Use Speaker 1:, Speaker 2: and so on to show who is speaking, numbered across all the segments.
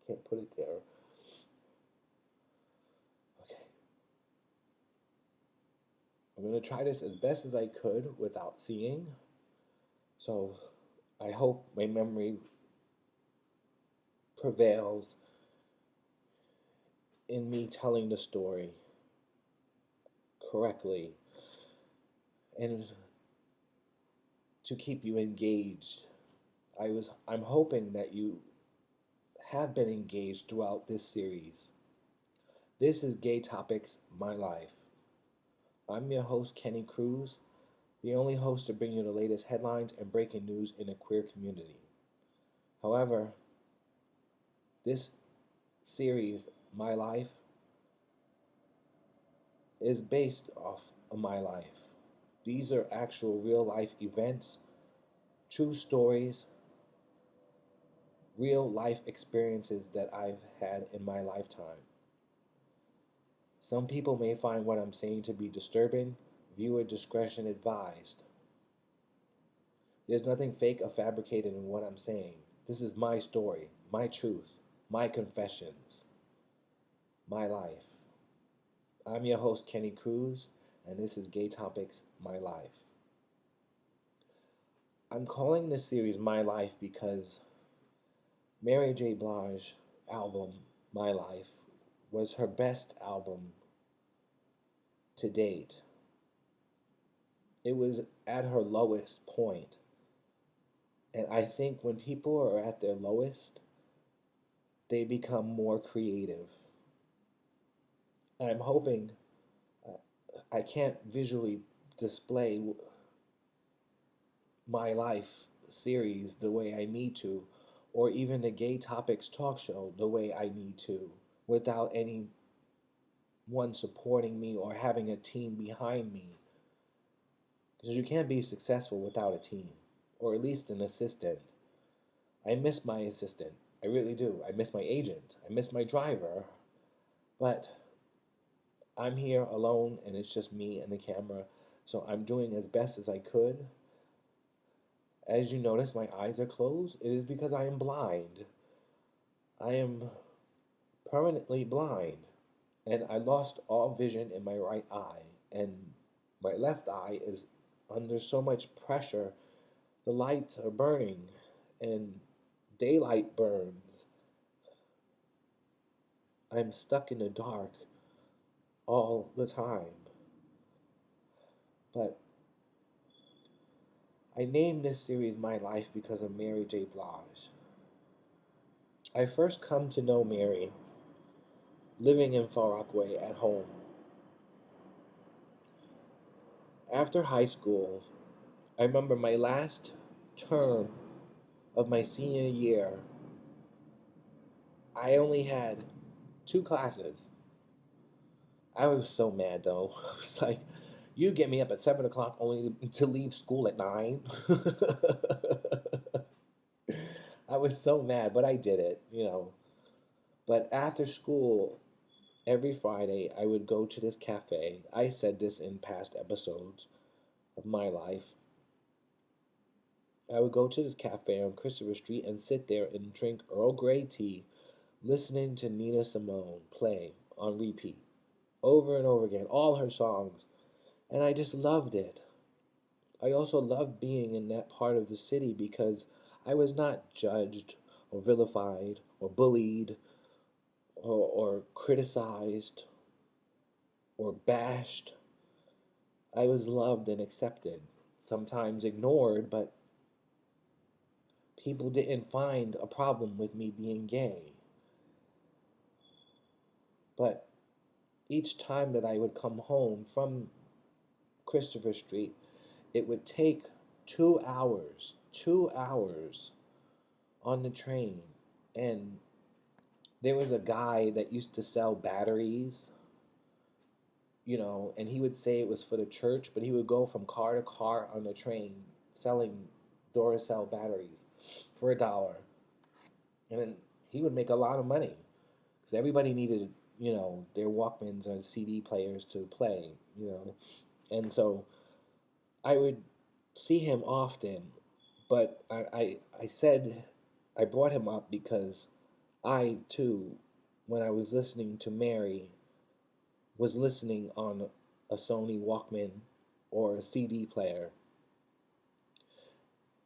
Speaker 1: can't put it there. Okay. I'm going to try this as best as I could without seeing. So I hope my memory prevails in me telling the story correctly and to keep you engaged. I'm hoping that you have been engaged throughout this series. This is Gaytopix, My Life. I'm your host, Kenny Cruz, the only host to bring you the latest headlines and breaking news in the queer community. However, this series, My Life, is based off of my life. These are actual real life events, true stories, real life experiences that I've had in my lifetime. Some people may find what I'm saying to be disturbing. Viewer discretion advised. There's nothing fake or fabricated in what I'm saying. This is my story, my truth, my confessions, my life. I'm your host, Kenny Cruz, and this is Gaytopix, My Life. I'm calling this series My Life because Mary J. Blige's album, My Life, was her best album to date. It was at her lowest point. And I think when people are at their lowest, they become more creative. And I'm hoping I can't visually display My Life series the way I need to, or even the Gaytopix talk show the way I need to, without anyone supporting me or having a team behind me. Because you can't be successful without a team, or at least an assistant. I miss my assistant. I really do. I miss my agent. I miss my driver. But I'm here alone, and it's just me and the camera. So I'm doing as best as I could. As you notice, my eyes are closed. It is because I am blind. I am permanently blind. And I lost all vision in my right eye. And my left eye is under so much pressure. The lights are burning. And daylight burns. I'm stuck in the dark all the time. But I named this series My Life because of Mary J. Blige. I first come to know Mary living in Far Rockaway at home. After high school, I remember my last term of my senior year, I only had 2 classes. I was so mad though. I was like, you get me up at 7 o'clock only to leave school at 9? I was so mad, but I did it. But after school, every Friday, I would go to this cafe. I said this in past episodes of my life. I would go to this cafe on Christopher Street and sit there and drink Earl Grey tea, listening to Nina Simone play on repeat, over and over again, all her songs. And I just loved it. I also loved being in that part of the city because I was not judged or vilified or bullied or criticized or bashed. I was loved and accepted, sometimes ignored, but people didn't find a problem with me being gay. But each time that I would come home from Christopher Street, it would take 2 hours on the train. And there was a guy that used to sell batteries, and he would say it was for the church, but he would go from car to car on the train selling Duracell batteries for $1. And then he would make a lot of money because everybody needed, their Walkmans or CD players to play, And so I would see him often, but I said I brought him up because I, too, when I was listening to Mary, was listening on a Sony Walkman or a CD player.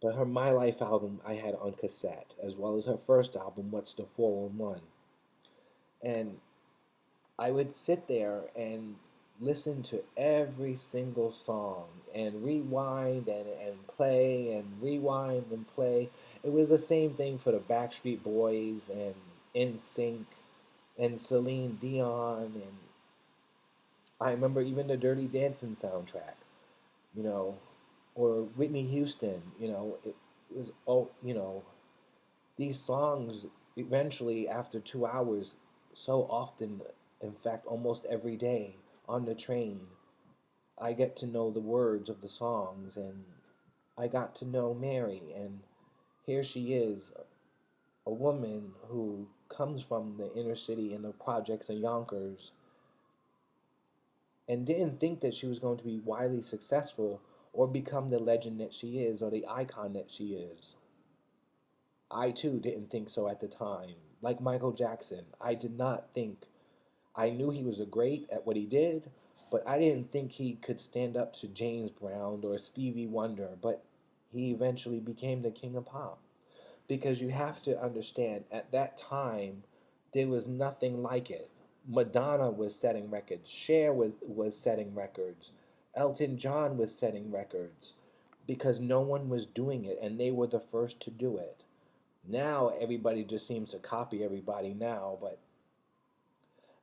Speaker 1: But her My Life album I had on cassette, as well as her first album, What's the 411. And I would sit there and listen to every single song and rewind and play and rewind and play. It was the same thing for the Backstreet Boys and NSYNC and Celine Dion, and I remember even the Dirty Dancing soundtrack, you know, or Whitney Houston, it was, these songs eventually after 2 hours, so often, in fact, almost every day on the train, I get to know the words of the songs, and I got to know Mary, and here she is, a woman who comes from the inner city in the projects in Yonkers, and didn't think that she was going to be widely successful or become the legend that she is or the icon that she is. I too didn't think so at the time. Like Michael Jackson, I did not think. I knew he was a great at what he did, but I didn't think he could stand up to James Brown or Stevie Wonder, but he eventually became the king of pop. Because you have to understand, at that time, there was nothing like it. Madonna was setting records, Cher was setting records, Elton John was setting records, because no one was doing it, and they were the first to do it. Now everybody just seems to copy everybody now, but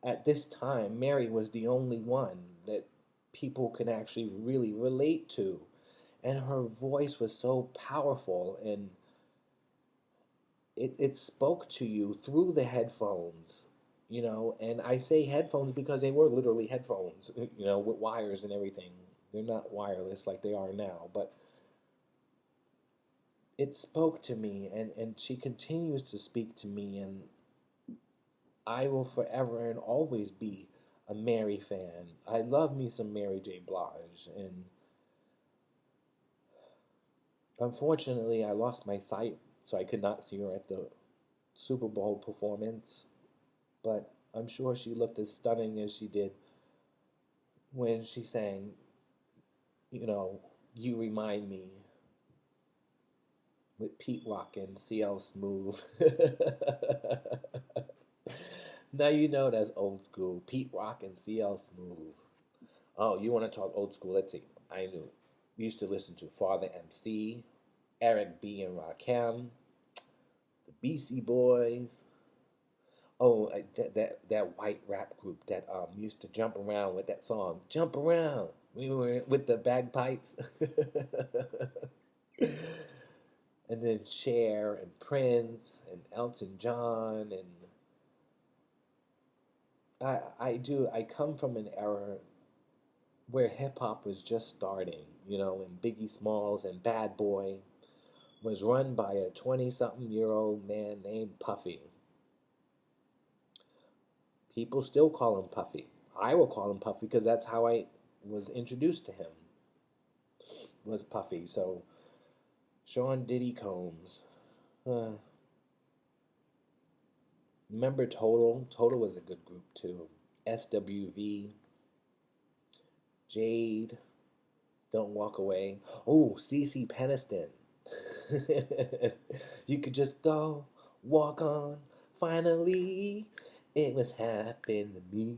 Speaker 1: at this time, Mary was the only one that people could actually really relate to. And her voice was so powerful, and it spoke to you through the headphones, and I say headphones because they were literally headphones, with wires and everything. They're not wireless like they are now, but it spoke to me, and she continues to speak to me, and I will forever and always be a Mary fan. I love me some Mary J. Blige, and unfortunately I lost my sight, so I could not see her at the Super Bowl performance, but I'm sure she looked as stunning as she did when she sang, You Remind Me with Pete Rock and CL Smooth. Now you know that's old school. Pete Rock and CL Smooth. Oh, you want to talk old school? Let's see. I knew. We used to listen to Father MC, Eric B. and Rakim, the Beastie Boys. Oh, that white rap group that used to jump around with that song, "Jump Around." We were with the bagpipes, and then Cher and Prince and Elton John, and I come from an era where hip hop was just starting, and Biggie Smalls and Bad Boy was run by a 20-something-year-old man named Puffy. People still call him Puffy. I will call him Puffy because that's how I was introduced to him, was Puffy. So, Sean Diddy Combs. Remember Total? Total was a good group too. SWV. Jade. Don't Walk Away. Oh, CeCe Peniston. You could just go, walk on, finally. It was happened to me.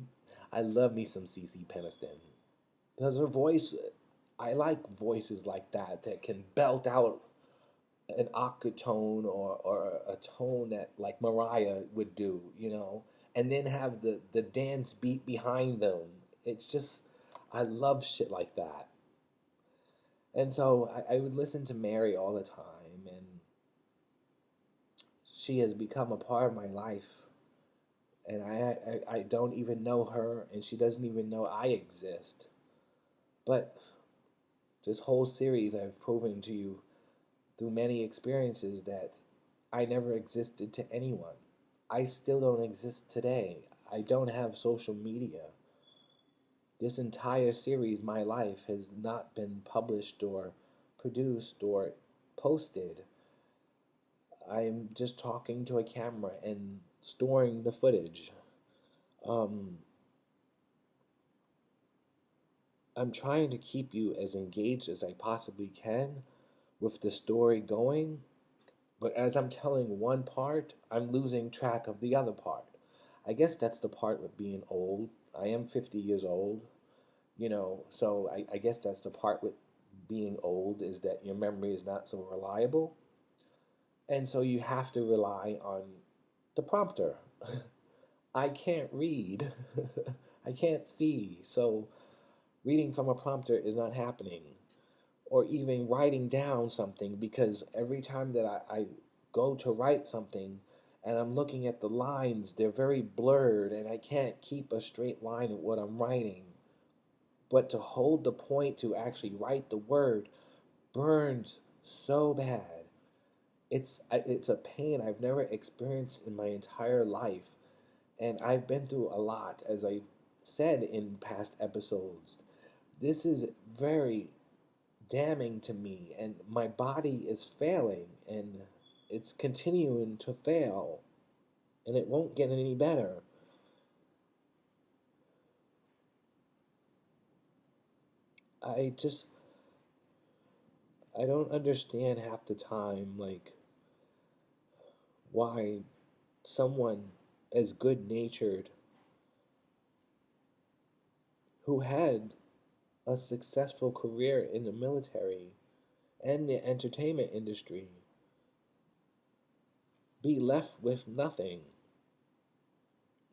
Speaker 1: I love me some CeCe Peniston. Because her voice, I like voices like that can belt out an octotone or a tone that like Mariah would do, and then have the dance beat behind them. It's just, I love shit like that. And so I would listen to Mary all the time, and she has become a part of my life. And I don't even know her, and she doesn't even know I exist. But this whole series, I've proven to you through many experiences that I never existed to anyone. I still don't exist today. I don't have social media. This entire series, My Life, has not been published or produced or posted. I'm just talking to a camera and storing the footage. Um, I'm trying to keep you as engaged as I possibly can with the story going, but as I'm telling one part, I'm losing track of the other part. I guess that's the part with being old. I am 50 years old, so I guess that's the part with being old is that your memory is not so reliable. And so you have to rely on the prompter. I can't read, I can't see, so reading from a prompter is not happening. Or even writing down something because every time that I go to write something and I'm looking at the lines, they're very blurred and I can't keep a straight line of what I'm writing. But to hold the point to actually write the word burns so bad. It's a pain I've never experienced in my entire life, and I've been through a lot, as I said in past episodes. This is very damning to me, and my body is failing, and it's continuing to fail, and it won't get any better. I just, I don't understand half the time, like, why someone as good natured who had a successful career in the military and the entertainment industry be left with nothing,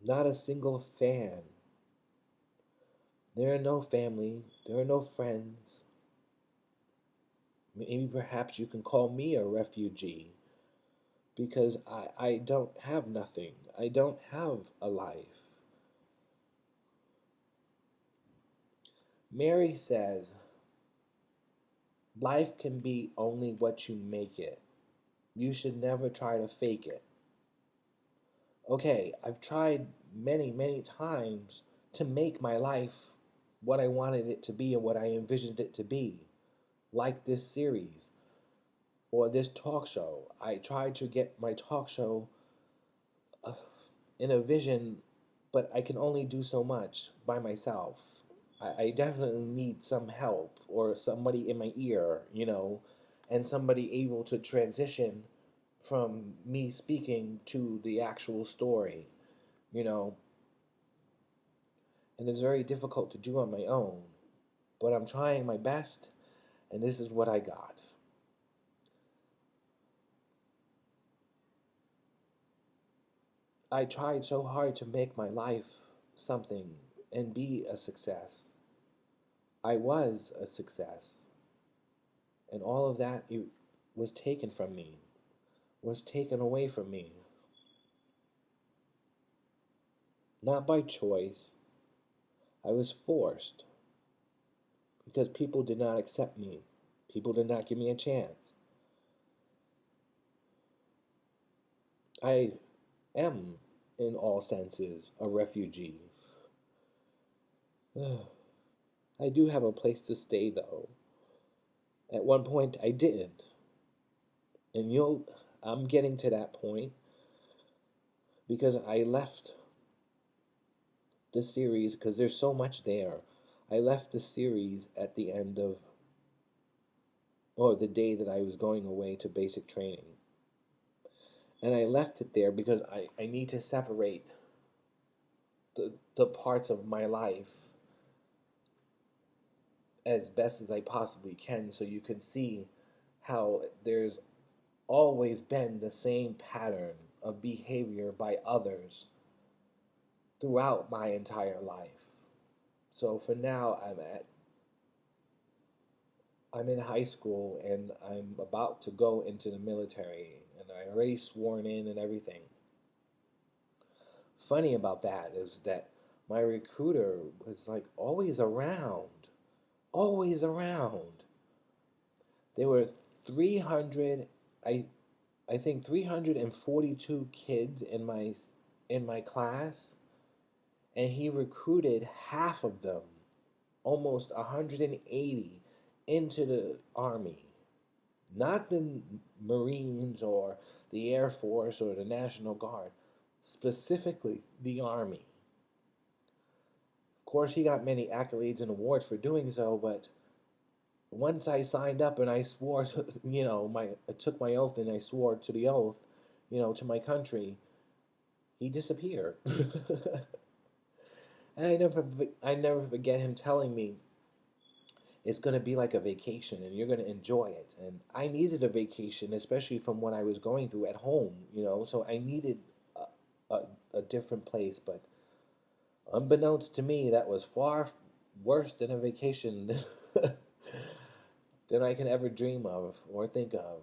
Speaker 1: not a single fan. There are no family, there are no friends. Maybe perhaps you can call me a refugee because I don't have nothing. I don't have a life. Mary says, life can be only what you make it. You should never try to fake it. Okay, I've tried many, many times to make my life what I wanted it to be and what I envisioned it to be, like this series or this talk show. I tried to get my talk show uh, in a vision, but I can only do so much by myself. I definitely need some help or somebody in my ear, and somebody able to transition from me speaking to the actual story, you know, and it's very difficult to do on my own, but I'm trying my best, and this is what I got. I tried so hard to make my life something and be a success. I was a success, and all of that it was taken from me, was taken away from me. Not by choice, I was forced because people did not accept me. People did not give me a chance. I am, in all senses, a refugee. I do have a place to stay, though. At one point, I didn't. And I'm getting to that point because I left the series because there's so much there. I left the series at the end of, or the day that I was going away to basic training. And I left it there because I need to separate the parts of my life as best as I possibly can so you can see how there's always been the same pattern of behavior by others throughout my entire life. So for now, I'm in high school and I'm about to go into the military and I already sworn in and everything. Funny about that is that my recruiter was like always around, always around. There were 300, I think 342 kids in my class, and he recruited half of them, almost 180, into the army. not the Marines or the Air Force or the National Guard, specifically the Army. Of course, he got many accolades and awards for doing so, but once I signed up and I swore, to, I took my oath and I swore to the oath, to my country, he disappeared. And I never forget him telling me it's going to be like a vacation and you're going to enjoy it. And I needed a vacation, especially from what I was going through at home, so I needed a different place. But unbeknownst to me, that was far worse than a vacation than I can ever dream of or think of.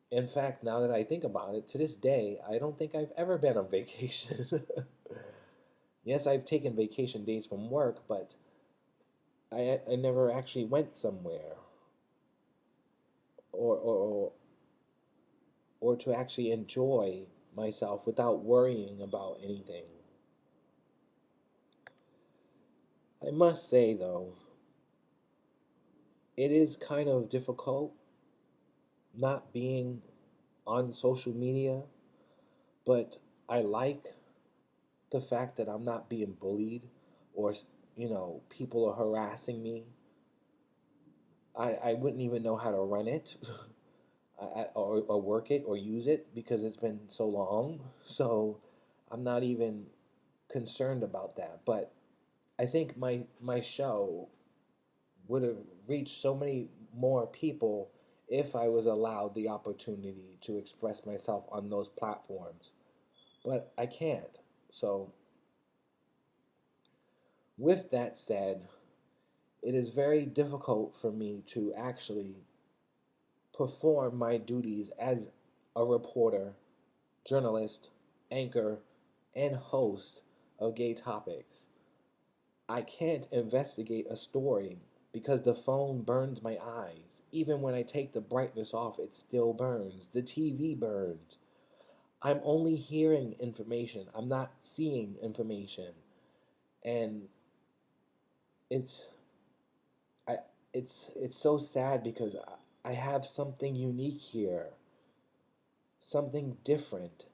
Speaker 1: In fact, now that I think about it, to this day, I don't think I've ever been on vacation. Yes, I've taken vacation days from work, but I never actually went somewhere or, or or to actually enjoy myself without worrying about anything. I must say though, it is kind of difficult not being on social media, but I like the fact that I'm not being bullied or people are harassing me. I wouldn't even know how to run it or work it or use it because it's been so long. So I'm not even concerned about that. But I think my show would have reached so many more people if I was allowed the opportunity to express myself on those platforms. But I can't. So, with that said, it is very difficult for me to actually perform my duties as a reporter, journalist, anchor, and host of Gaytopix. I can't investigate a story because the phone burns my eyes. Even when I take the brightness off, it still burns. The TV burns. I'm only hearing information. I'm not seeing information. And it's I it's so sad because I have something unique here, something different,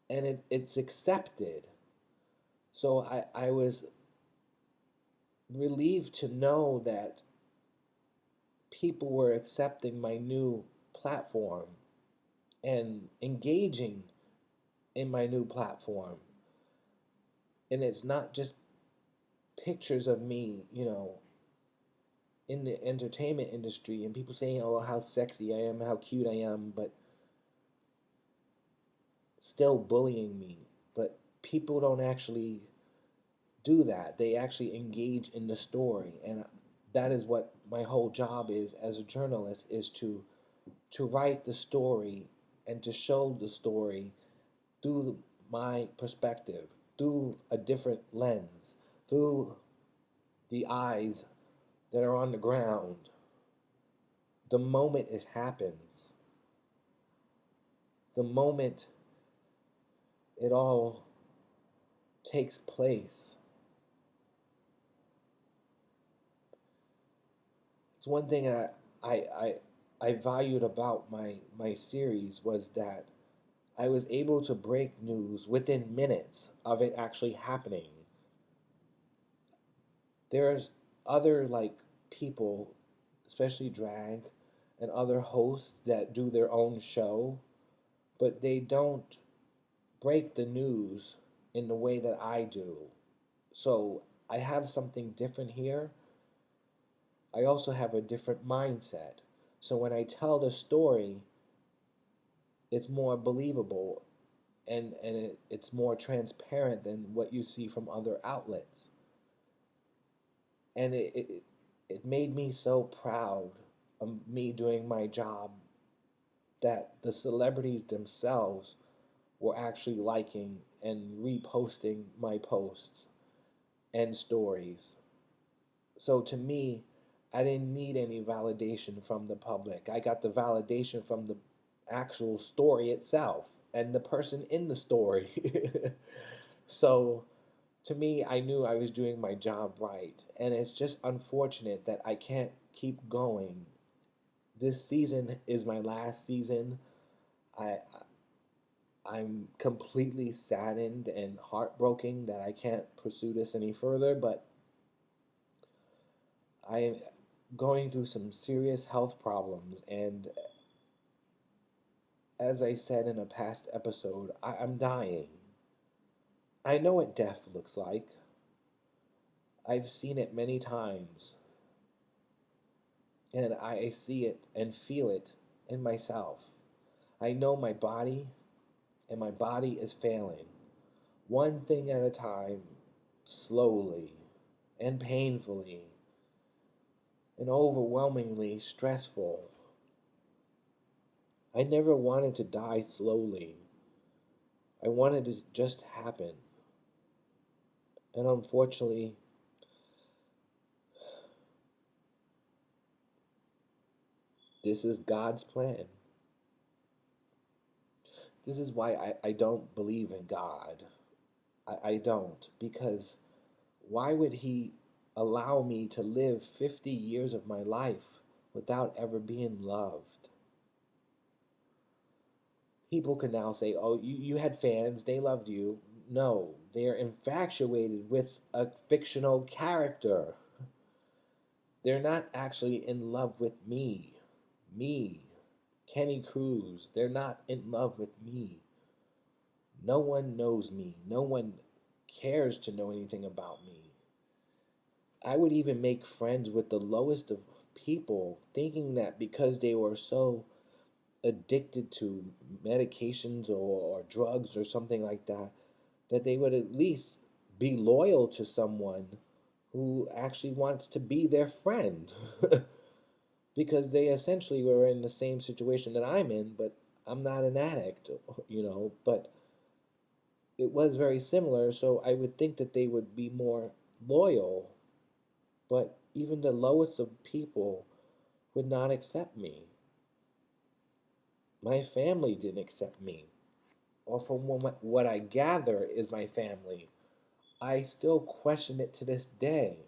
Speaker 1: and it's accepted. So I was relieved to know that people were accepting my new platform and engaging in my new platform. And it's not just pictures of me, in the entertainment industry and people saying, oh, how sexy I am, how cute I am, but still bullying me. But people don't actually do that. They actually engage in the story. And that is what my whole job is as a journalist, is to write the story and to show the story through my perspective, through a different lens, through the eyes that are on the ground. The moment it happens, the moment it all takes place. It's one thing I valued about my series was that I was able to break news within minutes of it actually happening. There's other people, especially drag and other hosts that do their own show, but they don't break the news in the way that I do. So I have something different here. I also have a different mindset. So when I tell the story, it's more believable and it's more transparent than what you see from other outlets. And it made me so proud of me doing my job that the celebrities themselves were actually liking and reposting my posts and stories. So to me, I didn't need any validation from the public. I got the validation from the actual story itself and the person in the story. So to me, I knew I was doing my job right. And it's just unfortunate that I can't keep going this season is my last season. I I'm completely saddened and heartbroken that I can't pursue this any further, but I am going through some serious health problems, and as I said in a past episode, I'm dying. I know what death looks like. I've seen it many times, and I see it and feel it in myself. I know my body, and my body is failing. One thing at a time, slowly and painfully and overwhelmingly stressful. I never wanted to die slowly. I wanted it to just happen. And unfortunately, this is God's plan. This is why I don't believe in God. I don't. Because why would He allow me to live 50 years of my life without ever being loved? People can now say, oh, you had fans, they loved you. No, they are infatuated with a fictional character. They're not actually in love with me. Me, Kenny Cruz. They're not in love with me. No one knows me. No one cares to know anything about me. I would even make friends with the lowest of people, thinking that because they were so addicted to medications or drugs or something like that, that they would at least be loyal to someone who actually wants to be their friend. Because they essentially were in the same situation that I'm in, but I'm not an addict, but it was very similar, so I would think that they would be more loyal. But even the lowest of people would not accept me. My family didn't accept me. Or from what I gather is my family. I still question it to this day.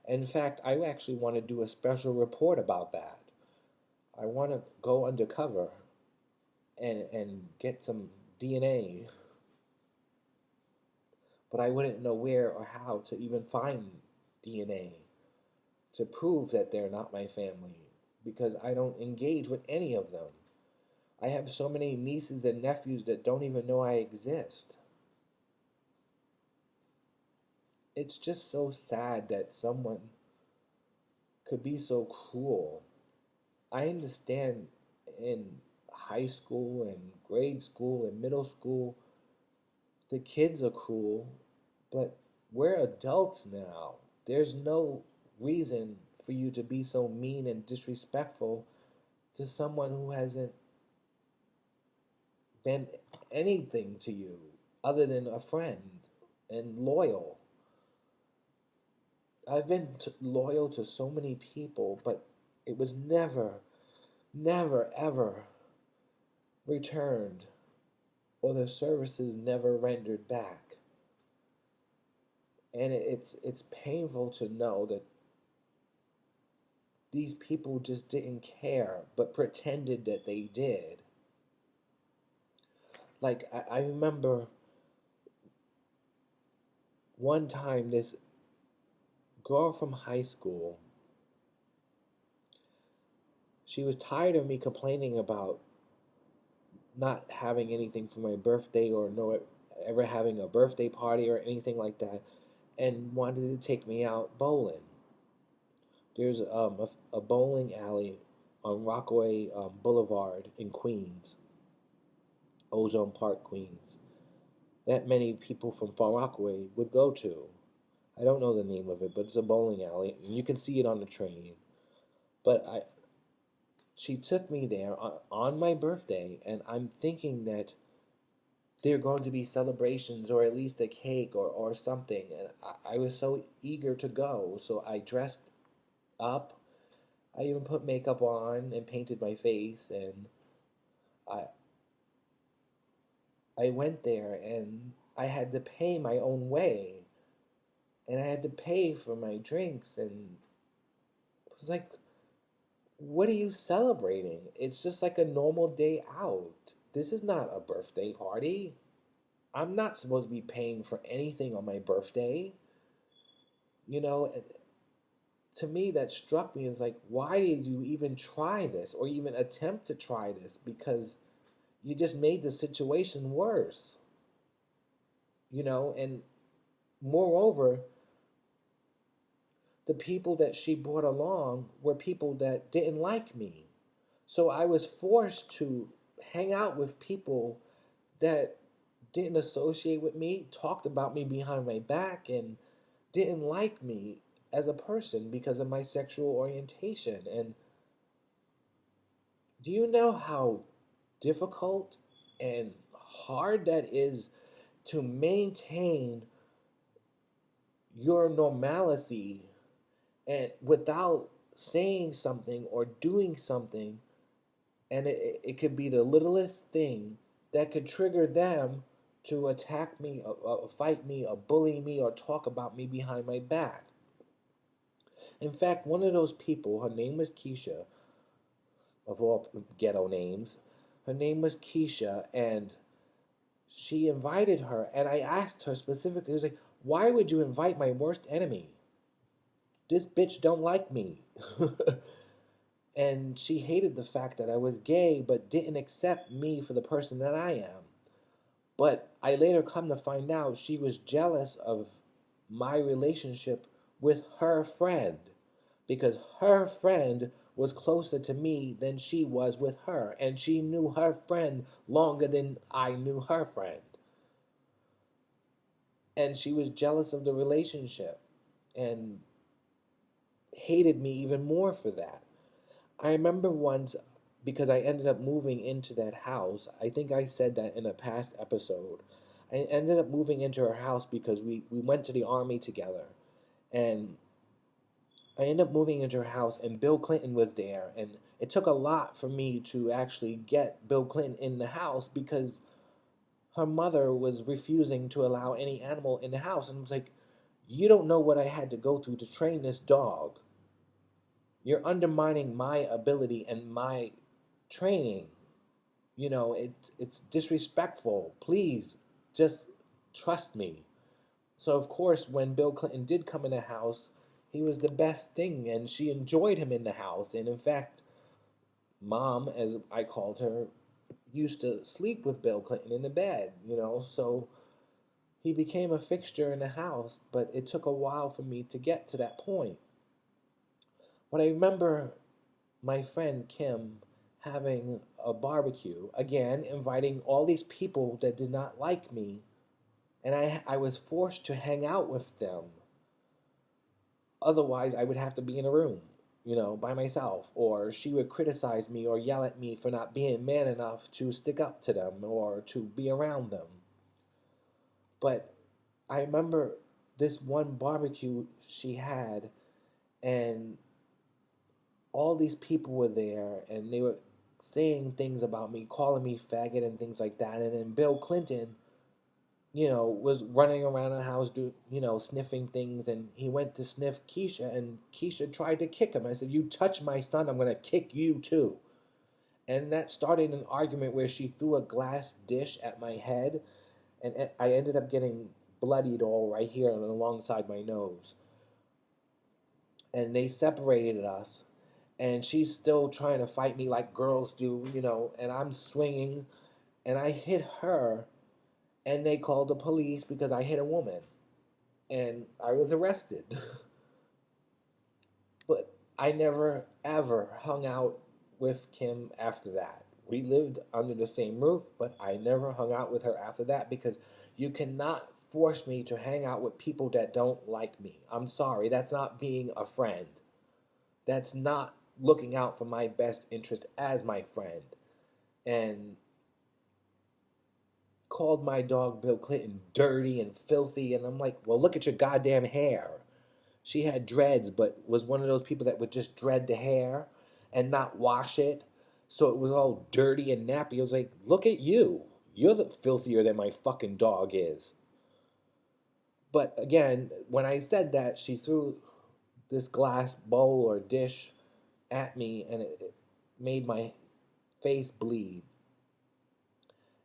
Speaker 1: In fact, I actually want to do a special report about that. I want to go undercover and get some DNA, but I wouldn't know where or how to even find DNA to prove that they're not my family because I don't engage with any of them. I have so many nieces and nephews that don't even know I exist. It's just so sad that someone could be so cruel. I understand in high school and grade school and middle school, the kids are cruel, but we're adults now. There's no reason for you to be so mean and disrespectful to someone who hasn't been anything to you other than a friend and loyal. I've been loyal to so many people, but it was never, never, ever returned, or the services never rendered back. And it's painful to know that these people just didn't care, but pretended that they did. Like, I remember one time this girl from high school, she was tired of me complaining about not having anything for my birthday or no ever having a birthday party or anything like that, and wanted to take me out bowling. There's a bowling alley on Rockaway Boulevard in Queens, Ozone Park, Queens, that many people from Far Rockaway would go to. I don't know the name of it, but it's a bowling alley, and you can see it on the train. But she took me there on my birthday, and I'm thinking that there are going to be celebrations or at least a cake or something, and I was so eager to go, so I dressed up. I even put makeup on and painted my face, and I I went there, and I had to pay my own way, and I had to pay for my drinks, and it was like what are you celebrating? It's just like a normal day out. This is not a birthday party. I'm not supposed to be paying for anything on my birthday. You know, and to me, that struck me as like, why did you even try this or even attempt to try this? Because you just made the situation worse, and moreover, the people that she brought along were people that didn't like me. So I was forced to hang out with people that didn't associate with me, talked about me behind my back, and didn't like me as a person because of my sexual orientation. And do you know how difficult and hard that is to maintain your normalcy and without saying something or doing something, and it could be the littlest thing that could trigger them to attack me, fight me, or bully me, or talk about me behind my back. In fact, one of those people, her name was Keisha, of all ghetto names, her name was Keisha, and she invited her, and I asked her specifically, I was like, why would you invite my worst enemy? This bitch don't like me. And she hated the fact that I was gay, but didn't accept me for the person that I am. But I later come to find out she was jealous of my relationship with her friend, because her friend was closer to me than she was with her, and she knew her friend longer than I knew her friend. And she was jealous of the relationship and hated me even more for that. I remember once, because I ended up moving into that house, I think I said that in a past episode. I ended up moving into her house because we went to the army together. And I ended up moving into her house, and Bill Clinton was there. And it took a lot for me to actually get Bill Clinton in the house because her mother was refusing to allow any animal in the house. And I was like, you don't know what I had to go through to train this dog. You're undermining my ability and my training. It's disrespectful. Please, just trust me. So of course, when Bill Clinton did come in the house, he was the best thing, and she enjoyed him in the house. And in fact, Mom, as I called her, used to sleep with Bill Clinton in the bed. So he became a fixture in the house. But it took a while for me to get to that point. But I remember my friend Kim having a barbecue, again, inviting all these people that did not like me, and I was forced to hang out with them. Otherwise, I would have to be in a room, by myself, or she would criticize me or yell at me for not being man enough to stick up to them or to be around them. But I remember this one barbecue she had, and all these people were there, and they were saying things about me, calling me faggot and things like that. And then Bill Clinton, was running around the house, sniffing things, and he went to sniff Keisha, and Keisha tried to kick him. I said, you touch my son, I'm going to kick you too. And that started an argument where she threw a glass dish at my head, and I ended up getting bloodied all right here and alongside my nose. And they separated us, and she's still trying to fight me like girls do, and I'm swinging, and I hit her, and they called the police because I hit a woman, and I was arrested. But I never, ever hung out with Kim after that. We lived under the same roof, but I never hung out with her after that because you cannot force me to hang out with people that don't like me. I'm sorry, that's not being a friend. That's not looking out for my best interest as my friend. And called my dog Bill Clinton dirty and filthy, and I'm like, well, look at your goddamn hair. She had dreads, but was one of those people that would just dread the hair and not wash it, so it was all dirty and nappy. I was like, look at you. You're the filthier than my fucking dog is. But again, when I said that, she threw this glass bowl or dish at me, and it made my face bleed.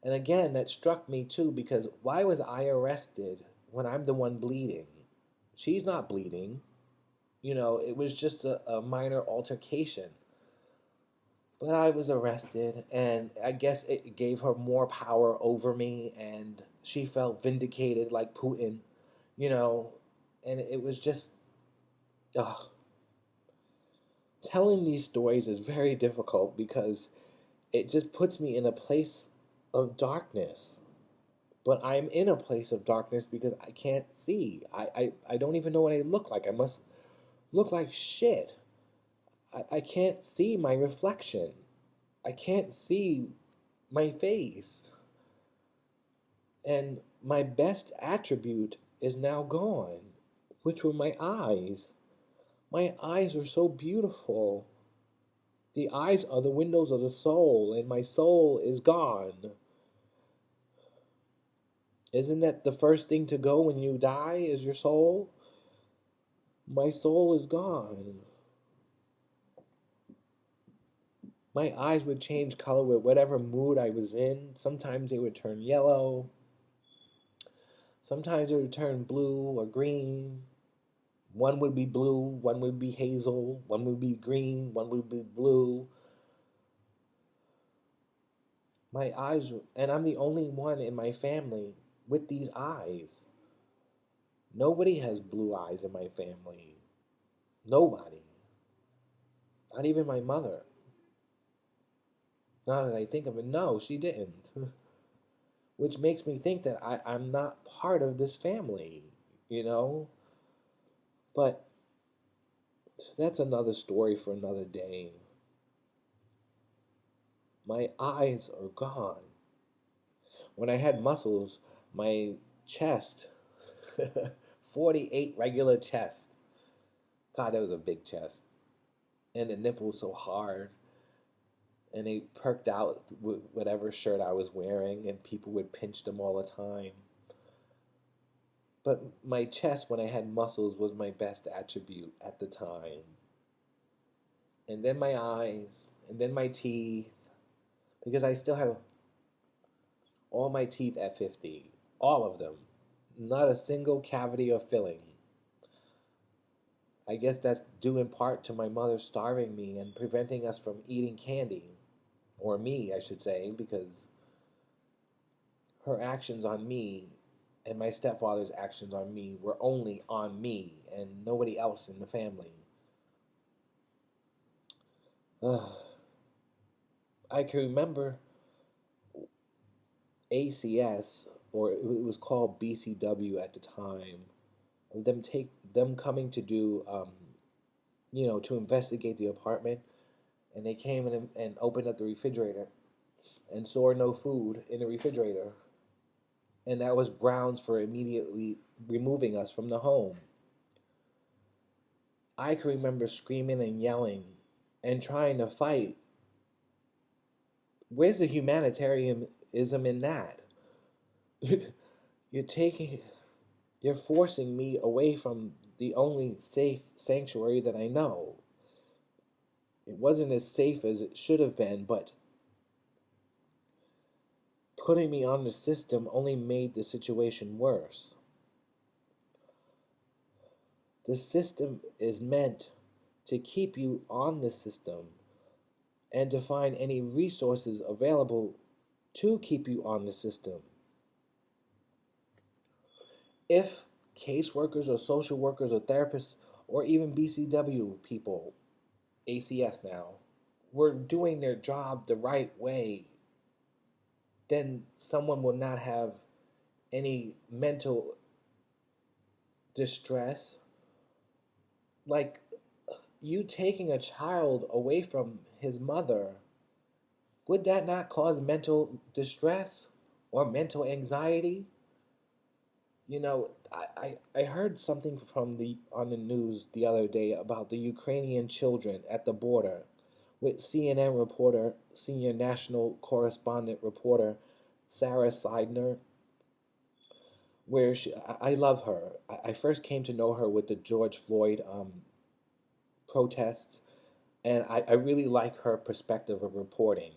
Speaker 1: And again, that struck me too, because why was I arrested when I'm the one bleeding? She's not bleeding. It was just a minor altercation. But I was arrested, and I guess it gave her more power over me, and she felt vindicated like Putin, you know, and it was just, ugh. Telling these stories is very difficult because it just puts me in a place of darkness. But I'm in a place of darkness because I can't see. I don't even know what I look like. I must look like shit. I can't see my reflection. I can't see my face. And my best attribute is now gone, which were my eyes. My eyes were so beautiful. The eyes are the windows of the soul, and my soul is gone. Isn't that the first thing to go when you die, is your soul? My soul is gone. My eyes would change color with whatever mood I was in. Sometimes they would turn yellow. Sometimes they would turn blue or green. One would be blue, one would be hazel, one would be green, one would be blue. My eyes, and I'm the only one in my family with these eyes. Nobody has blue eyes in my family. Nobody. Not even my mother. Now that I think of it, no, she didn't. Which makes me think that I'm not part of this family, you know? But that's another story for another day. My eyes are gone. When I had muscles, my chest, 48 regular chest. God, that was a big chest. And the nipples so hard. And they perked out with whatever shirt I was wearing, and people would pinch them all the time. But my chest, when I had muscles, was my best attribute at the time. And then my eyes, and then my teeth, because I still have all my teeth at 50. All of them. Not a single cavity or filling. I guess that's due in part to my mother starving me and preventing us from eating candy. Or me, I should say, because her actions on me and my stepfather's actions on me were only on me and nobody else in the family. I can remember ACS, or it was called BCW at the time, them coming to do, to investigate the apartment, and they came in and opened up the refrigerator and saw no food in the refrigerator, and that was grounds for immediately removing us from the home. I can remember screaming and yelling and trying to fight. Where's the humanitarianism in that? You're forcing me away from the only safe sanctuary that I know. It wasn't as safe as it should have been, but putting me on the system only made the situation worse. The system is meant to keep you on the system and to find any resources available to keep you on the system. If caseworkers or social workers or therapists or even BCW people, ACS now, were doing their job the right way, then someone will not have any mental distress. Like you taking a child away from his mother, would that not cause mental distress or mental anxiety? I heard something on the news the other day about the Ukrainian children at the border with CNN reporter, senior national correspondent reporter Sarah Seidner, where I love her. I first came to know her with the George Floyd protests, And I really like her perspective of reporting.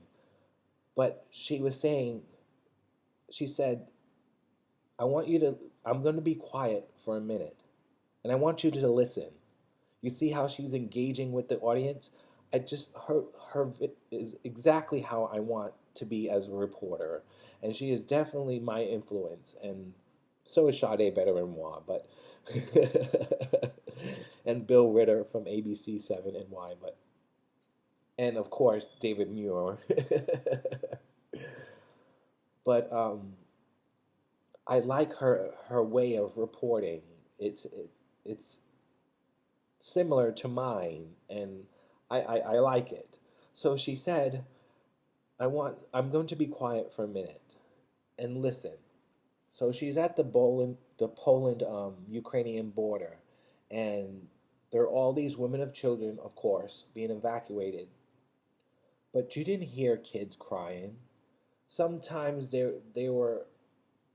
Speaker 1: But she said, I want you to, I'm going to be quiet for a minute, and I want you to listen. You see how she's engaging with the audience? I just, her is exactly how I want to be as a reporter. And she is definitely my influence. And so is Sade Better-Moi, but, and Bill Ritter from ABC 7NY, but, and of course, David Muir. But I like her way of reporting. It's similar to mine, and I like it. So she said, I'm going to be quiet for a minute and listen. So she's at the Poland Ukrainian border, and there are all these women of children, of course, being evacuated. But you didn't hear kids crying. Sometimes they were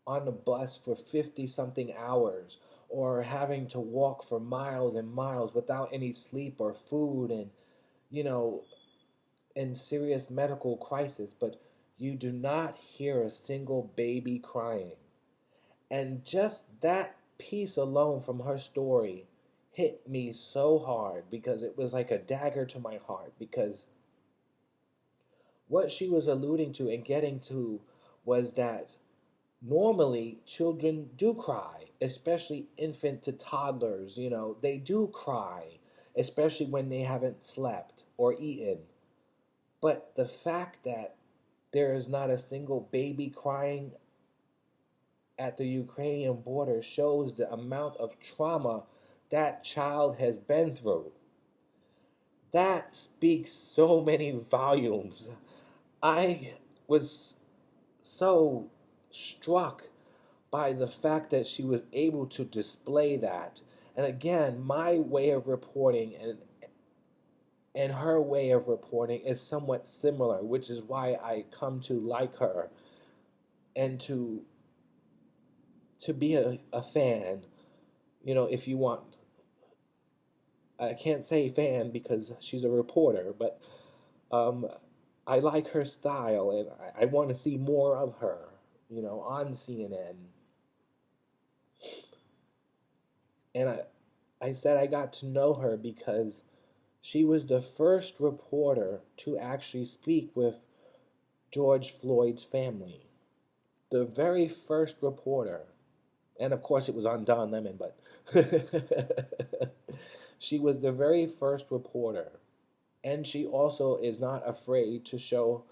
Speaker 1: on the bus for 50 something hours, or having to walk for miles and miles without any sleep or food, and you know in serious medical crisis, but you do not hear a single baby crying. And just that piece alone from her story hit me so hard, because it was like a dagger to my heart, because what she was alluding to and getting to was that normally children do cry, especially infant to toddlers. They do cry, especially when they haven't slept or eaten. But the fact that there is not a single baby crying at the Ukrainian border shows the amount of trauma that child has been through. That speaks so many volumes. I was so struck by the fact that she was able to display that. And again, my way of reporting and her way of reporting is somewhat similar, which is why I come to like her and to be a fan. If you want, I can't say fan because she's a reporter, but um, I like her style, and I want to see more of her, on CNN. And I said I got to know her because she was the first reporter to actually speak with George Floyd's family. The very first reporter. And of course, it was on Don Lemon, but she was the very first reporter. And she also is not afraid to show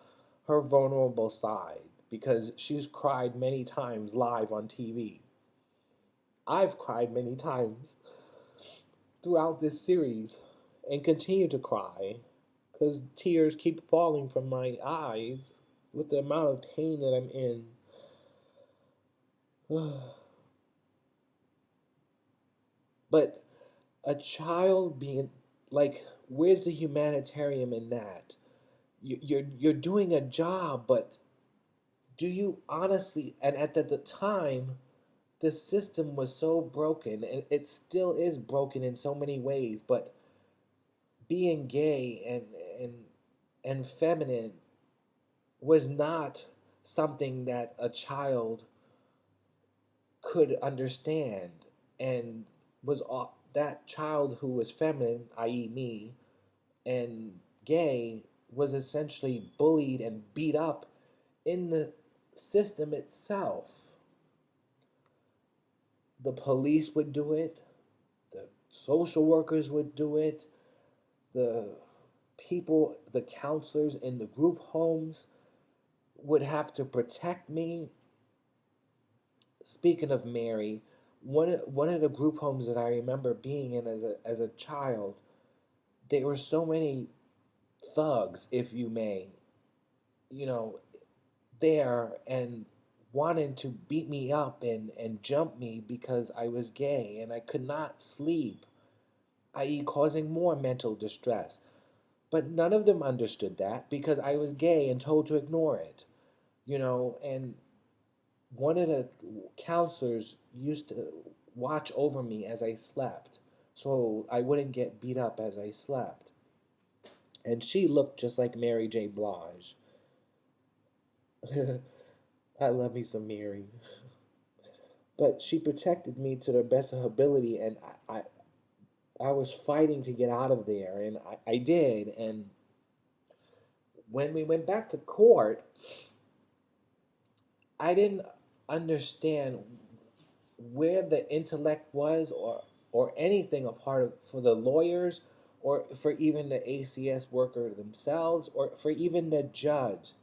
Speaker 1: her vulnerable side, because she's cried many times live on TV. I've cried many times throughout this series and continue to cry because tears keep falling from my eyes with the amount of pain that I'm in. But a child being like, where's the humanitarian in that? You're doing a job, but do you honestly? And at the time, the system was so broken, and it still is broken in so many ways. But being gay and feminine was not something that a child could understand, and was that child who was feminine, i.e. me, and gay, was essentially bullied and beat up in the system itself. The police would do it, the social workers would do it, the people, the counselors in the group homes would have to protect me. Speaking of Mary, one of the group homes that I remember being in as a child, there were so many thugs, if you may, you know, there, and wanting to beat me up and jump me because I was gay and I could not sleep, i.e., causing more mental distress. But none of them understood that because I was gay and told to ignore it, and one of the counselors used to watch over me as I slept so I wouldn't get beat up as I slept. and she looked just like Mary J. Blige. I love me some Mary. But she protected me to the best of her ability, and I was fighting to get out of there, and I did. And when we went back to court, I didn't understand where the intellect was, or anything a part of for the lawyers, or for even the ACS worker themselves, or for even the judge.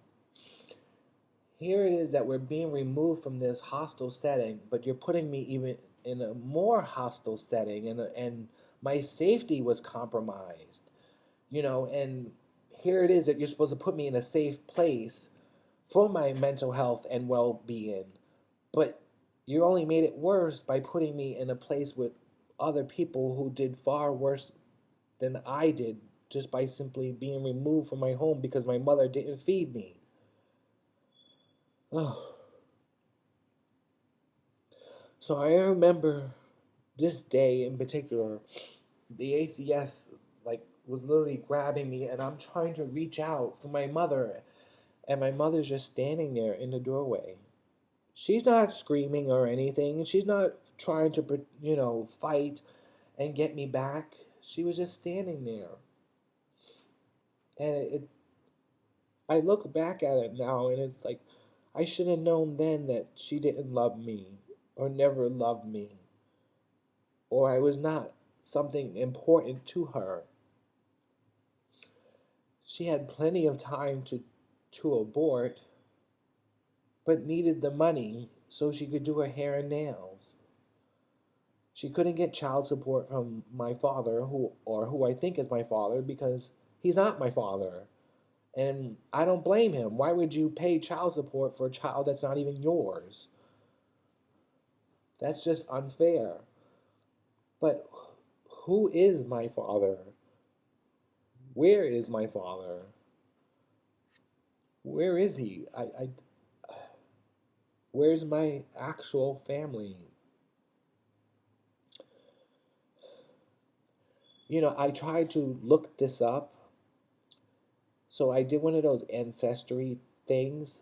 Speaker 1: Here it is that we're being removed from this hostile setting, but you're putting me even in a more hostile setting, and my safety was compromised, and here it is that you're supposed to put me in a safe place for my mental health and well-being, but you only made it worse by putting me in a place with other people who did far worse than I did, just by simply being removed from my home because my mother didn't feed me. Oh. So I remember this day in particular, the ACS was literally grabbing me, and I'm trying to reach out for my mother, and my mother's just standing there in the doorway. She's not screaming or anything. She's not trying to, fight and get me back. She was just standing there. And I look back at it now, and it's like, I should have known then that she didn't love me, or never loved me, or I was not something important to her. She had plenty of time to abort, but needed the money so she could do her hair and nails. She couldn't get child support from my father, who I think is my father, because he's not my father. And I don't blame him. Why would you pay child support for a child that's not even yours? That's just unfair. But who is my father? Where is my father? Where is he? Where's my actual family? I tried to look this up. So I did one of those ancestry things.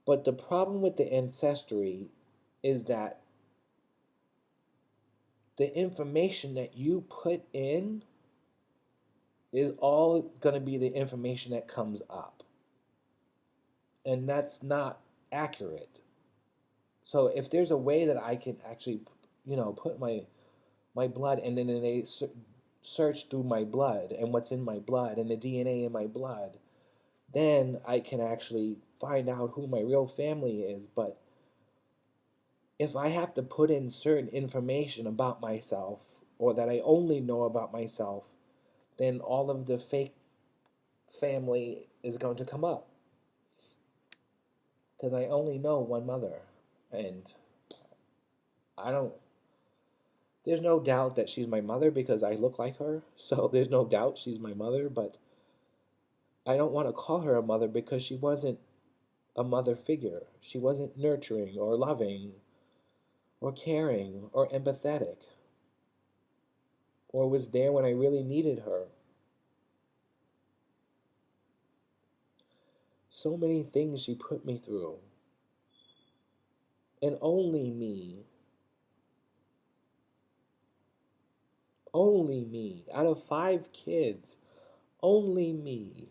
Speaker 1: But the problem with the ancestry is that the information that you put in is all going to be the information that comes up. And that's not accurate. So if there's a way that I can actually, put my blood, and then they search through my blood and what's in my blood and the DNA in my blood, then I can actually find out who my real family is. But if I have to put in certain information about myself, or that I only know about myself, then all of the fake family is going to come up. Because I only know one mother. And there's no doubt that she's my mother because I look like her. So there's no doubt she's my mother. But I don't want to call her a mother because she wasn't a mother figure. She wasn't nurturing or loving or caring or empathetic, or was there when I really needed her. So many things she put me through. And only me, out of 5 kids, only me.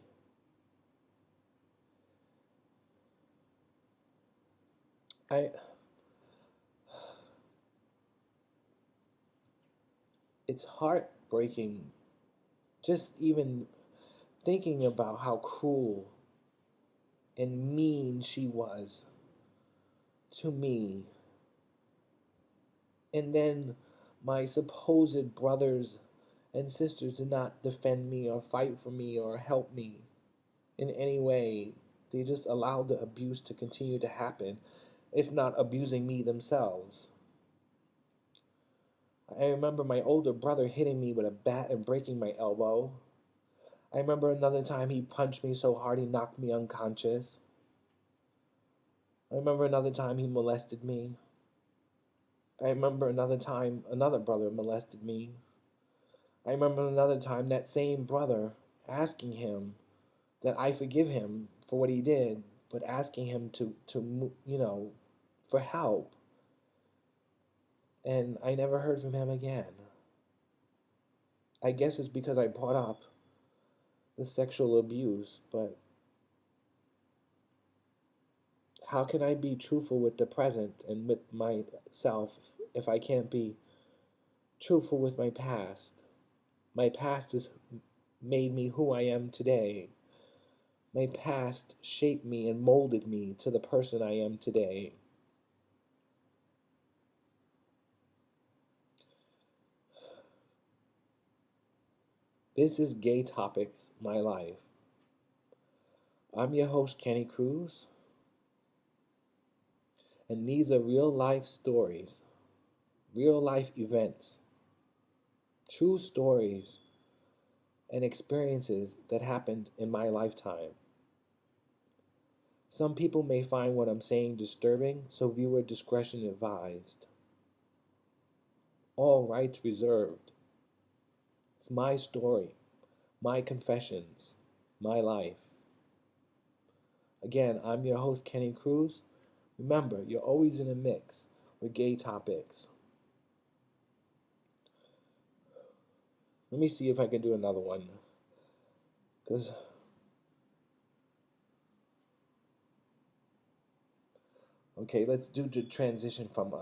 Speaker 1: It's heartbreaking just even thinking about how cruel and mean she was to me. And then my supposed brothers and sisters did not defend me or fight for me or help me in any way. They just allowed the abuse to continue to happen, if not abusing me themselves. I remember my older brother hitting me with a bat and breaking my elbow. I remember another time he punched me so hard he knocked me unconscious. I remember another time he molested me. I remember another time another brother molested me. I remember another time that same brother asking him that I forgive him for what he did, but asking him to for help. And I never heard from him again. I guess it's because I brought up the sexual abuse, but how can I be truthful with the present and with myself if I can't be truthful with my past? My past has made me who I am today. My past shaped me and molded me to the person I am today. This is Gaytopix, my life. I'm your host, Kenny Cruz, and these are real life stories, real life events, true stories, and experiences that happened in my lifetime. Some people may find what I'm saying disturbing, so viewer discretion advised. All rights reserved. It's my story, my confessions, my life. Again, I'm your host, Kenny Cruz. Remember, you're always in a mix with Gaytopix. Let me see if I can do another one. Because okay, let's do the transition from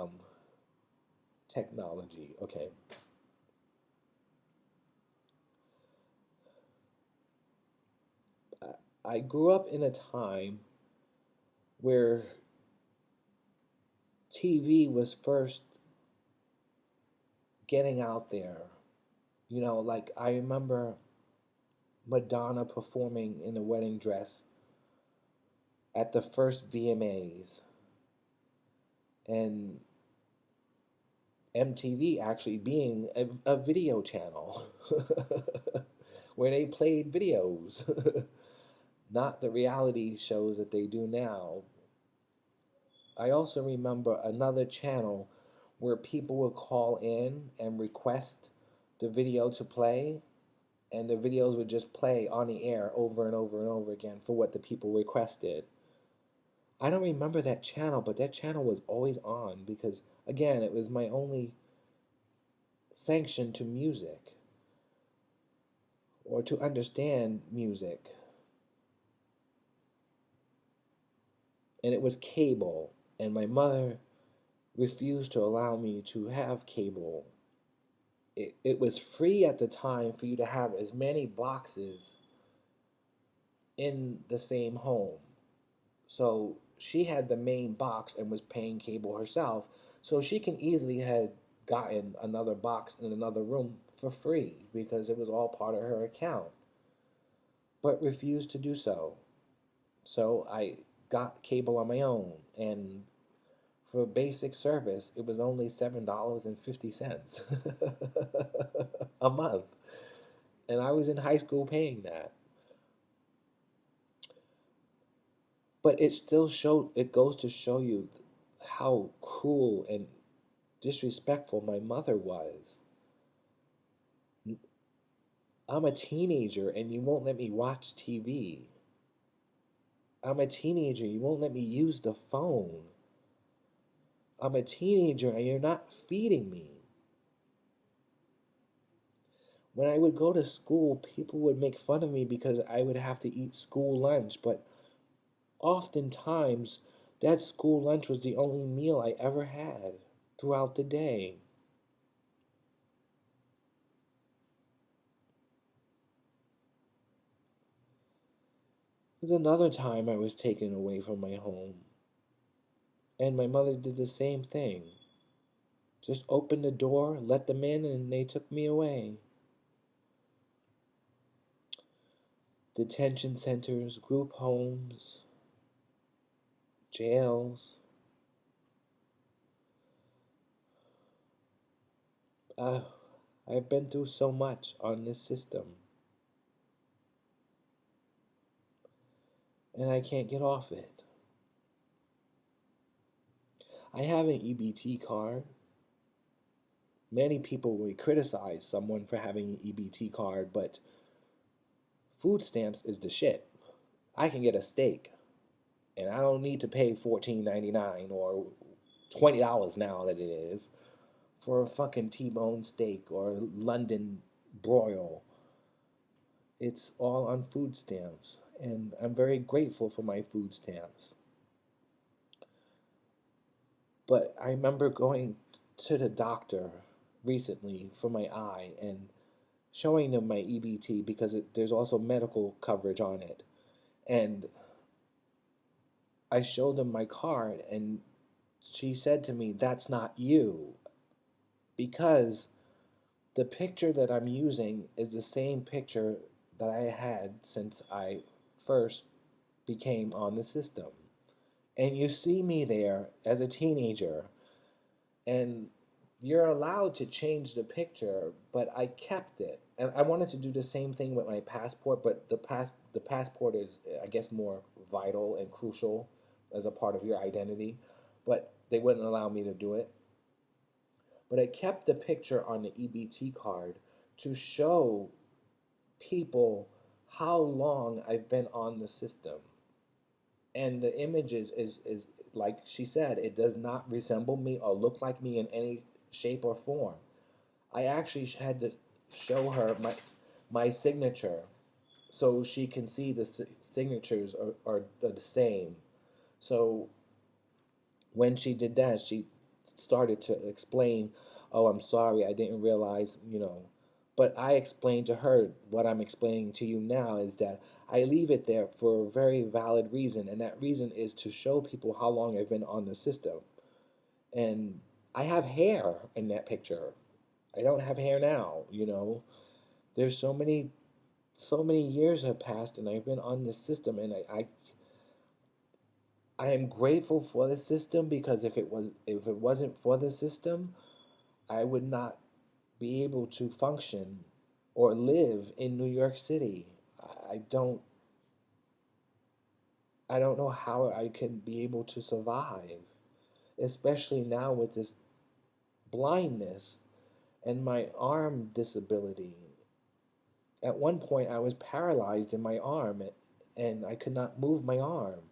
Speaker 1: technology. Okay. I grew up in a time where TV was first getting out there. Like I remember Madonna performing in a wedding dress at the first VMAs, and MTV actually being a video channel where they played videos, not the reality shows that they do now. I also remember another channel where people would call in and request the video to play, and the videos would just play on the air over and over and over again for what the people requested. I don't remember that channel, but that channel was always on because, again, it was my only sanction to music or to understand music. And it was cable, and my mother refused to allow me to have cable. It was free at the time for you to have as many boxes in the same home. So she had the main box and was paying cable herself. So she can easily have gotten another box in another room for free because it was all part of her account, but refused to do so. So I got cable on my own, and for basic service, it was only $7.50 a month. And I was in high school paying that. But it goes to show you how cruel and disrespectful my mother was. I'm a teenager and you won't let me watch TV. I'm a teenager, you won't let me use the phone. I'm a teenager and you're not feeding me. When I would go to school, people would make fun of me because I would have to eat school lunch, but oftentimes that school lunch was the only meal I ever had throughout the day. There's another time I was taken away from my home, and my mother did the same thing. Just opened the door, let them in, and they took me away. Detention centers, group homes, jails. I've been through so much on this system, and I can't get off it. I have an EBT card. Many people will criticize someone for having an EBT card, but Food stamps is the shit. I can get a steak, and I don't need to pay $14.99 or $20 now that it is for a fucking T-bone steak or London broil. It's all on food stamps, and I'm very grateful for my food stamps. But I remember going to the doctor recently for my eye and showing them my EBT because there's also medical coverage on it. And I showed them my card, and she said to me, "That's not you." Because the picture that I'm using is the same picture that I had since I first became on the system. And you see me there as a teenager, and you're allowed to change the picture, but I kept it. And I wanted to do the same thing with my passport, but the passport is, I guess, more vital and crucial as a part of your identity. But they wouldn't allow me to do it. But I kept the picture on the EBT card to show people how long I've been on the system. And the image is like she said, it does not resemble me or look like me in any shape or form. I actually had to show her my signature so she can see the signatures are the same. So when she did that, she started to explain, "Oh, I'm sorry, I didn't realize, you know." But I explained to her what I'm explaining to you now is that I leave it there for a very valid reason, and that reason is to show people how long I've been on the system. And I have hair in that picture. I don't have hair now, you know. There's so many years have passed and I've been on this system, and I am grateful for the system because if it wasn't for the system, I would not be able to function or live in New York City. I don't I don't know how I can be able to survive, especially now with this blindness and my arm disability. At one point, I was paralyzed in my arm and I could not move my arm.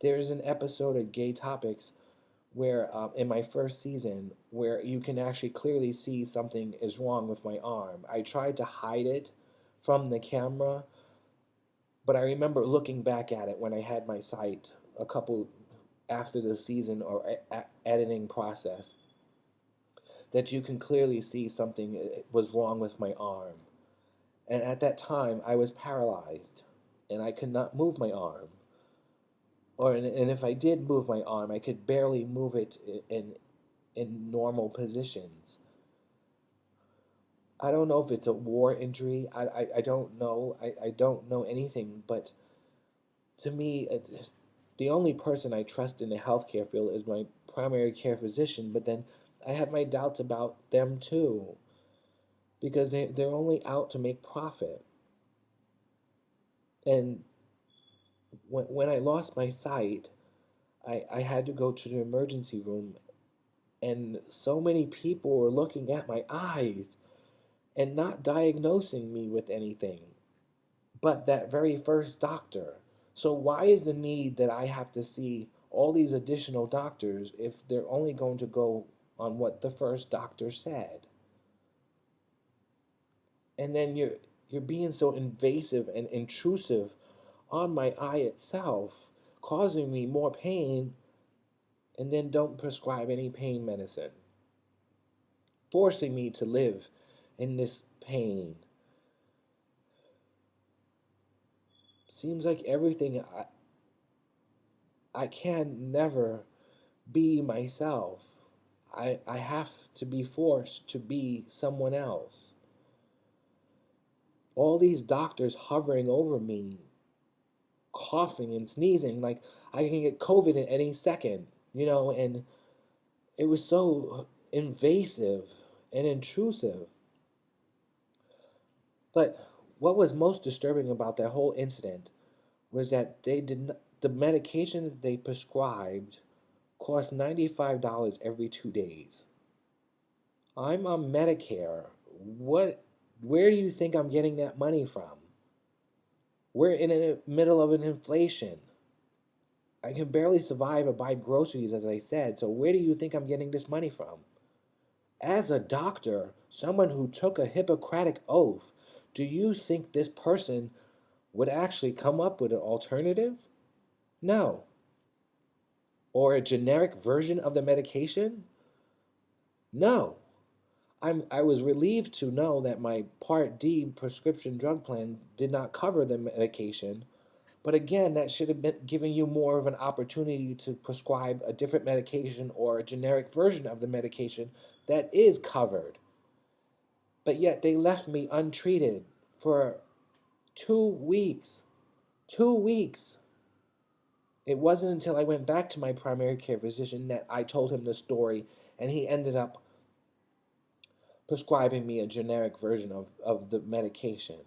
Speaker 1: There's an episode of Gaytopix where, in my first season, where you can actually clearly see something is wrong with my arm. I tried to hide it from the camera, but I remember looking back at it when I had my sight a couple after the season or editing process, that you can clearly see something was wrong with my arm. And at that time, I was paralyzed, and I could not move my arm. And if I did move my arm, I could barely move it in normal positions. I don't know if it's a war injury. I don't know. I don't know anything. But to me, the only person I trust in the healthcare field is my primary care physician. But then I have my doubts about them too, because they're only out to make profit. And when I lost my sight, I had to go to the emergency room, and so many people were looking at my eyes and not diagnosing me with anything but that very first doctor. So why is the need that I have to see all these additional doctors if they're only going to go on what the first doctor said? And then you're being so invasive and intrusive on my eye itself, causing me more pain, and then don't prescribe any pain medicine, forcing me to live in this pain. Seems like everything I can never be myself. I have to be forced to be someone else. All these doctors hovering over me, coughing and sneezing like I can get COVID at any second, and it was so invasive and intrusive. But what was most disturbing about that whole incident was that the medication that they prescribed cost $95 every 2 days. I'm on Medicare. Where do you think I'm getting that money from? We're in the middle of an inflation. I can barely survive or buy groceries, as I said, so where do you think I'm getting this money from? As a doctor, someone who took a Hippocratic oath, do you think this person would actually come up with an alternative? No. Or a generic version of the medication? No. I was relieved to know that my Part D prescription drug plan did not cover the medication. But again, that should have been giving you more of an opportunity to prescribe a different medication or a generic version of the medication that is covered. But yet they left me untreated for 2 weeks. 2 weeks. It wasn't until I went back to my primary care physician that I told him the story, and he ended up prescribing me a generic version of the medication.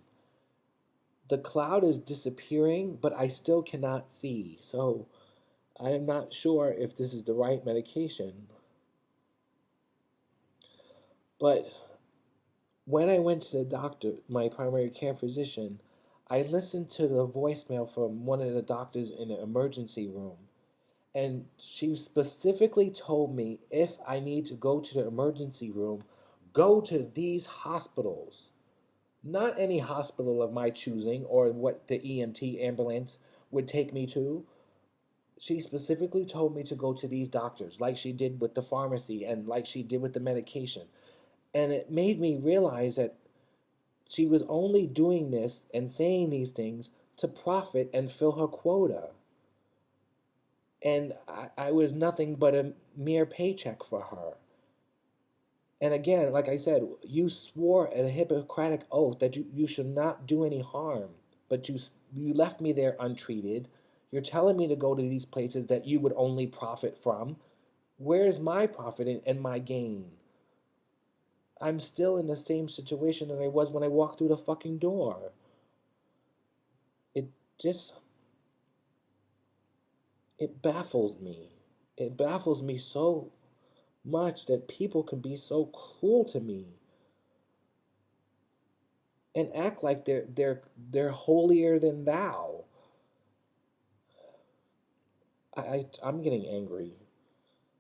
Speaker 1: The cloud is disappearing, but I still cannot see. So I am not sure if this is the right medication. But when I went to the doctor, my primary care physician, I listened to the voicemail from one of the doctors in the emergency room. And she specifically told me if I need to go to the emergency room, go to these hospitals. Not any hospital of my choosing or what the EMT ambulance would take me to. She specifically told me to go to these doctors, like she did with the pharmacy and like she did with the medication. And it made me realize that she was only doing this and saying these things to profit and fill her quota. And I was nothing but a mere paycheck for her. And again, like I said, you swore at a Hippocratic oath that you should not do any harm, but you left me there untreated. You're telling me to go to these places that you would only profit from. Where's my profit and my gain? I'm still in the same situation that I was when I walked through the fucking door. It just, it baffles me. It baffles me so much that people can be so cruel to me and act like they're holier than thou. I'm getting angry.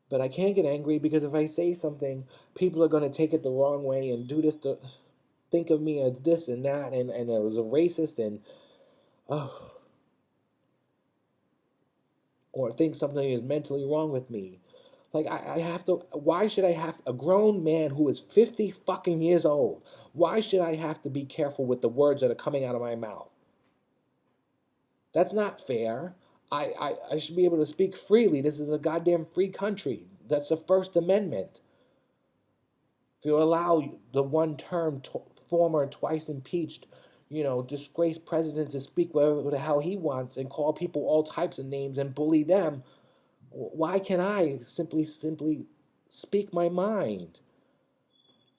Speaker 1: But I can't get angry because if I say something, people are going to take it the wrong way and do this to think of me as this and that and I was a racist and oh, or think something is mentally wrong with me. Like I have to, why should I have a grown man who is 50 fucking years old? Why should I have to be careful with the words that are coming out of my mouth? That's not fair. I should be able to speak freely. This is a goddamn free country. That's the First Amendment. If you allow the one-term former twice impeached, disgraced president to speak whatever the hell he wants and call people all types of names and bully them, why can't I simply speak my mind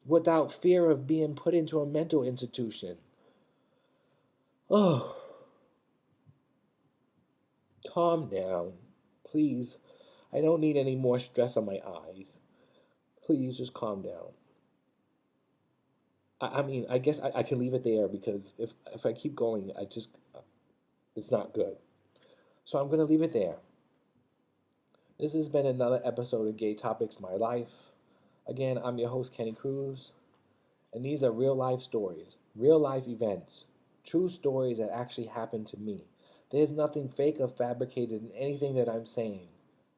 Speaker 1: without fear of being put into a mental institution? Oh, calm down, please. I don't need any more stress on my eyes. Please just calm down. I mean, I guess I can leave it there because if I keep going, it's not good. So I'm going to leave it there. This has been another episode of Gaytopix My Life. Again, I'm your host, Kenny Cruz, and these are real life stories, real life events, true stories that actually happened to me. There's nothing fake or fabricated in anything that I'm saying.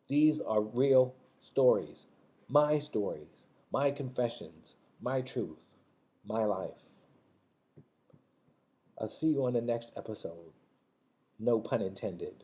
Speaker 1: These are real stories, my confessions, my truth, my life. I'll see you on the next episode. No pun intended.